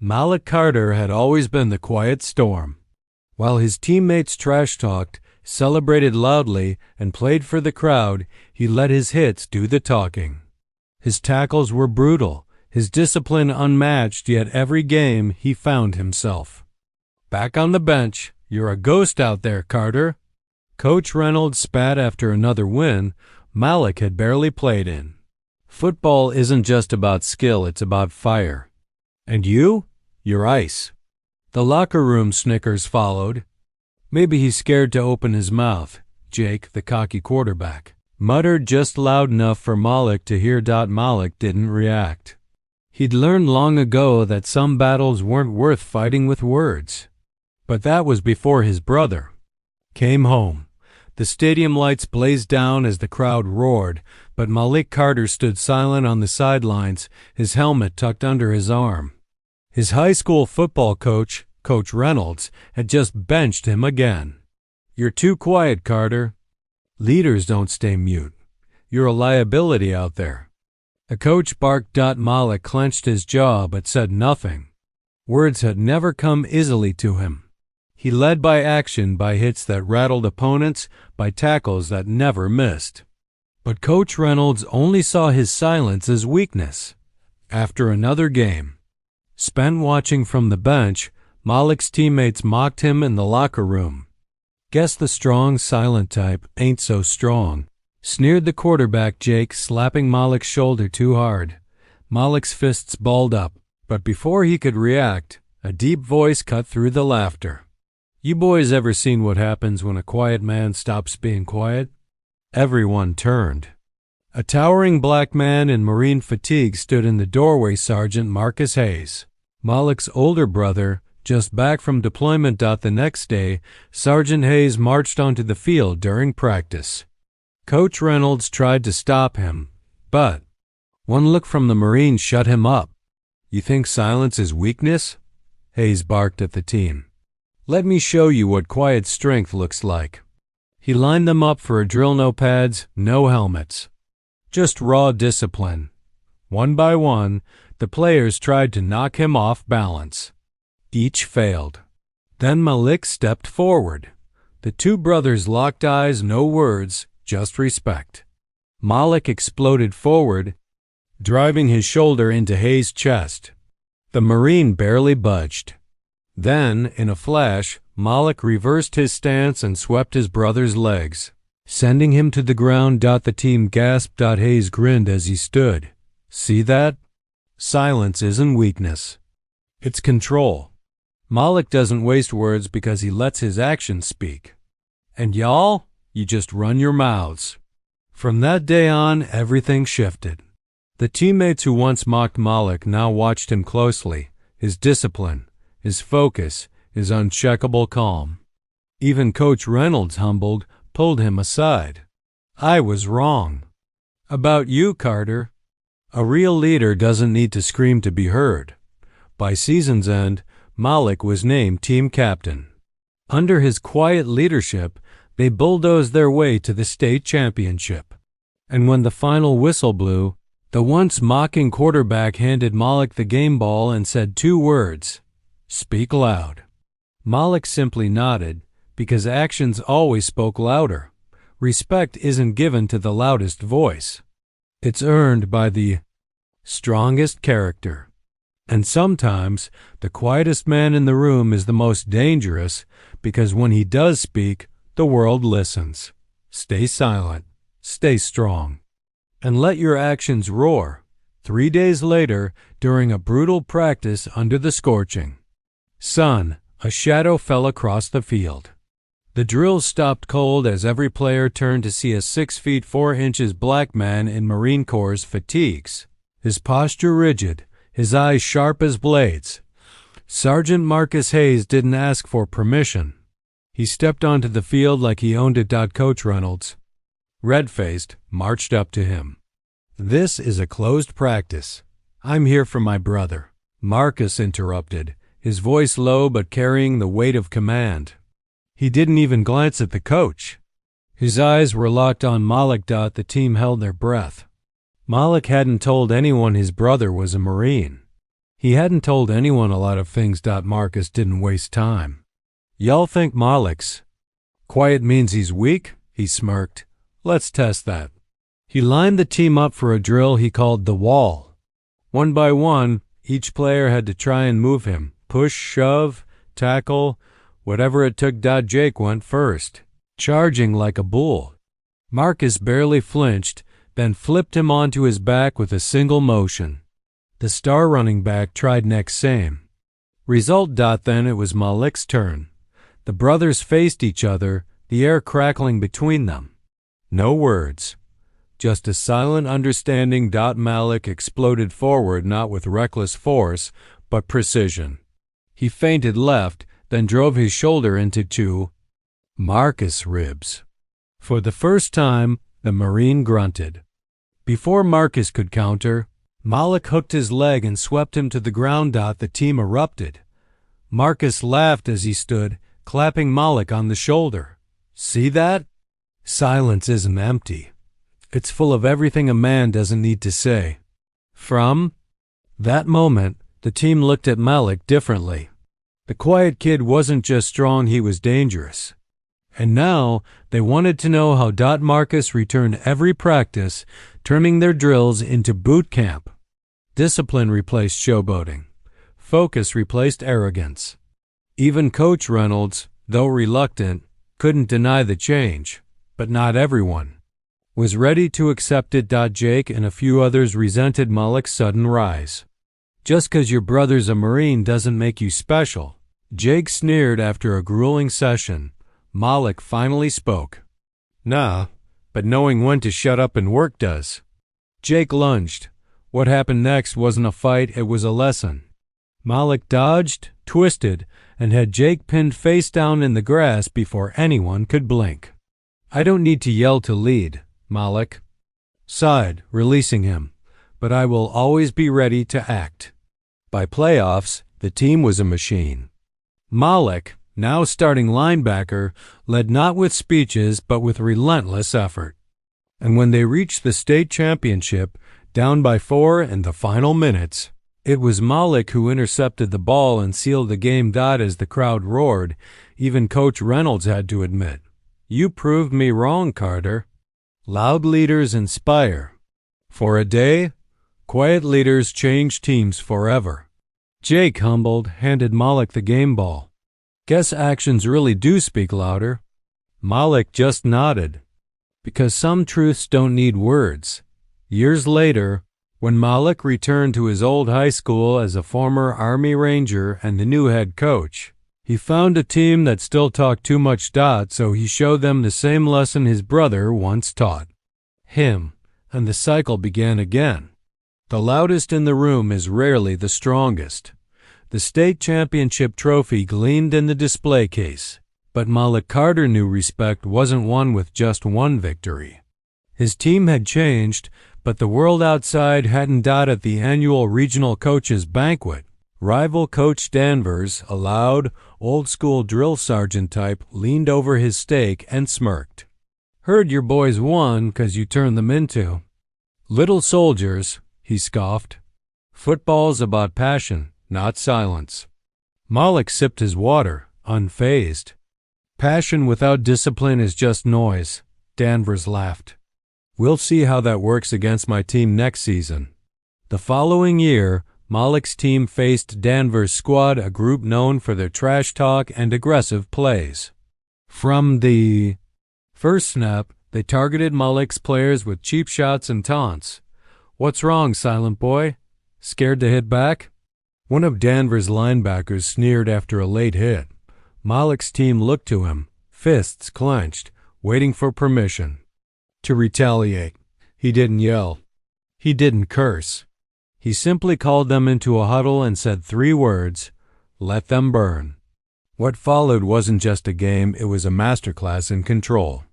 Malik Carter had always been the quiet storm. While his teammates trash-talked, celebrated loudly, and played for the crowd, he let his hits do the talking. His tackles were brutal, his discipline unmatched, yet every game he found himself. "Back on the bench. You're a ghost out there, Carter." Coach Reynolds spat after another win Malik had barely played in. Football isn't just about skill, it's about fire. "And you're ice." The locker room snickers followed. Maybe he's scared to open his mouth, Jake, the cocky quarterback, muttered just loud enough for Malik to hear. Malik didn't react. He'd learned long ago that some battles weren't worth fighting with words. But that was before his brother came home. The stadium lights blazed down as the crowd roared, but Malik Carter stood silent on the sidelines, his helmet tucked under his arm. His high school football coach, Coach Reynolds, had just benched him again. "You're too quiet, Carter. Leaders don't stay mute. You're a liability out there." The coach barked. Malik clenched his jaw but said nothing. Words had never come easily to him. He led by action, by hits that rattled opponents, by tackles that never missed. But Coach Reynolds only saw his silence as weakness. After another game spent watching from the bench, Malik's teammates mocked him in the locker room. "Guess the strong, silent type ain't so strong," sneered the quarterback Jake, slapping Malik's shoulder too hard. Malik's fists balled up, but before he could react, a deep voice cut through the laughter. "You boys ever seen what happens when a quiet man stops being quiet?" Everyone turned. A towering black man in Marine fatigue stood in the doorway. Sergeant Marcus Hayes, Malik's older brother, just back from deployment. The next day, Sergeant Hayes marched onto the field during practice. Coach Reynolds tried to stop him, but one look from the Marine shut him up. "You think silence is weakness?" Hayes barked at the team. "Let me show you what quiet strength looks like." He lined them up for a drill. No pads, no helmets. Just raw discipline. One by one, the players tried to knock him off balance. Each failed. Then Malik stepped forward. The two brothers locked eyes, no words, just respect. Malik exploded forward, driving his shoulder into Hayes' chest. The Marine barely budged. Then, in a flash, Malik reversed his stance and swept his brother's legs, sending him to the ground. The team gasped. Hayes grinned as he stood. "See that? Silence isn't weakness. It's control." Malik doesn't waste words because he lets his actions speak. And y'all, you just run your mouths. From that day on, everything shifted. The teammates who once mocked Malik now watched him closely, his discipline, his focus, his uncheckable calm. Even Coach Reynolds, humbled, pulled him aside. "I was wrong about you, Carter." A real leader doesn't need to scream to be heard. By season's end, Malik was named team captain. Under his quiet leadership, they bulldozed their way to the state championship. And when the final whistle blew, the once mocking quarterback handed Malik the game ball and said two words: "Speak loud." Malik simply nodded, because actions always spoke louder. Respect isn't given to the loudest voice. It's earned by the strongest character. And sometimes, the quietest man in the room is the most dangerous, because when he does speak, the world listens. Stay silent, stay strong, and let your actions roar. 3 days later, during a brutal practice under the scorching sun, a shadow fell across the field. The drills stopped cold as every player turned to see a 6 feet 4 inches black man in Marine Corps fatigues, his posture rigid, his eyes sharp as blades. Sergeant Marcus Hayes didn't ask for permission. He stepped onto the field like he owned it. Coach Reynolds, red-faced, marched up to him. "This is a closed practice. I'm here for my brother." Marcus interrupted, his voice low but carrying the weight of command. He didn't even glance at the coach. His eyes were locked on Malik. The team held their breath. Malik hadn't told anyone his brother was a Marine. He hadn't told anyone a lot of things. Marcus didn't waste time. Y'all think Malik's quiet means he's weak? He smirked. Let's test that. He lined the team up for a drill he called the wall. One by one, each player had to try and move him. Push, shove, tackle, whatever it took. Jake went first, charging like a bull. Marcus barely flinched, then flipped him onto his back with a single motion. The star running back tried next same. Result. Then it was Malik's turn. The brothers faced each other, the air crackling between them. No words. Just a silent understanding. Malik exploded forward, not with reckless force, but precision. He feinted left, then drove his shoulder into Marcus' ribs. For the first time, the Marine grunted. Before Marcus could counter, Malik hooked his leg and swept him to the ground. The team erupted. Marcus laughed as he stood, clapping Malik on the shoulder. See that? Silence isn't empty. It's full of everything a man doesn't need to say. From that moment, the team looked at Malik differently. The quiet kid wasn't just strong, he was dangerous. And now they wanted to know how. Marcus returned every practice, turning their drills into boot camp. Discipline replaced showboating. Focus replaced arrogance. Even Coach Reynolds, though reluctant, couldn't deny the change. But not everyone was ready to accept it. Jake and a few others resented Malik's sudden rise. Just 'cause your brother's a Marine doesn't make you special. Jake sneered. After a grueling session, Malik finally spoke. Nah, but knowing when to shut up and work does. Jake lunged. What happened next wasn't a fight, it was a lesson. Malik dodged, twisted, and had Jake pinned face down in the grass before anyone could blink. I don't need to yell to lead, Malik sighed, releasing him, but I will always be ready to act. By playoffs, the team was a machine. Malik, now starting linebacker, led not with speeches but with relentless effort. And when they reached the state championship, down by 4 in the final minutes, it was Malik who intercepted the ball and sealed the game. As the crowd roared, even Coach Reynolds had to admit, "You proved me wrong, Carter." Loud leaders inspire. For a day, quiet leaders change teams forever. Jake, humbled, handed Malik the game ball. Guess actions really do speak louder. Malik just nodded. Because some truths don't need words. Years later, when Malik returned to his old high school as a former Army Ranger and the new head coach, he found a team that still talked too much. So he showed them the same lesson his brother once taught him, and the cycle began again. The loudest in the room is rarely the strongest. The state championship trophy gleamed in the display case, but Malik Carter knew respect wasn't won with just one victory. His team had changed, but the world outside hadn't. At the annual regional coaches banquet, rival Coach Danvers, a loud, old-school drill sergeant type, leaned over his steak and smirked. Heard your boys won 'cause you turned them into little soldiers, he scoffed. Football's about passion, not silence. Malik sipped his water, unfazed. Passion without discipline is just noise, Danvers laughed. We'll see how that works against my team next season. The following year, Malik's team faced Danvers' squad, a group known for their trash talk and aggressive plays. From the first snap, they targeted Malik's players with cheap shots and taunts. What's wrong, silent boy? Scared to hit back? One of Danvers' linebackers sneered after a late hit. Malik's team looked to him, fists clenched, waiting for permission to retaliate. He didn't yell. He didn't curse. He simply called them into a huddle and said 3 words, "Let them burn." What followed wasn't just a game, it was a masterclass in control.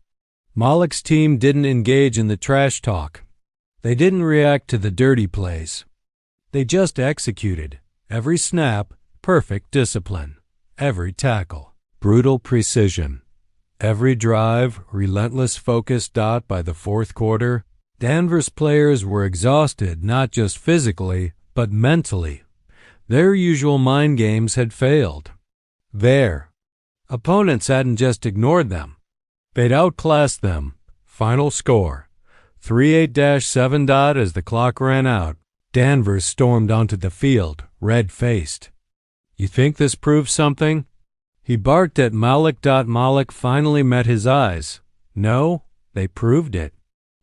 Malik's team didn't engage in the trash talk. They didn't react to the dirty plays. They just executed. Every snap, perfect discipline. Every tackle, brutal precision. Every drive, relentless focus. By the fourth quarter, Danvers players were exhausted not just physically, but mentally. Their usual mind games had failed. Their opponents hadn't just ignored them. They'd outclassed them. Final score, 38-7. As the clock ran out, Danvers stormed onto the field, red-faced. "You think this proves something?" He barked at Malik. Malik finally met his eyes. No, they proved it.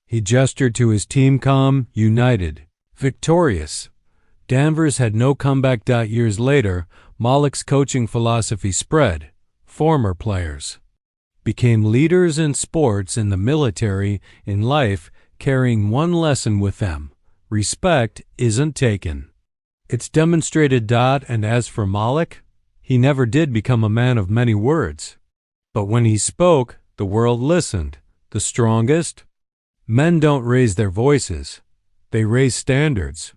He gestured to his team, calm, united, victorious. Danvers had no comeback. Years later, Malik's coaching philosophy spread. Former players became leaders in sports, in the military, in life, carrying one lesson with them: respect isn't taken. It's demonstrated. And as for Malik, he never did become a man of many words. But when he spoke, the world listened. The strongest men don't raise their voices. They raise standards.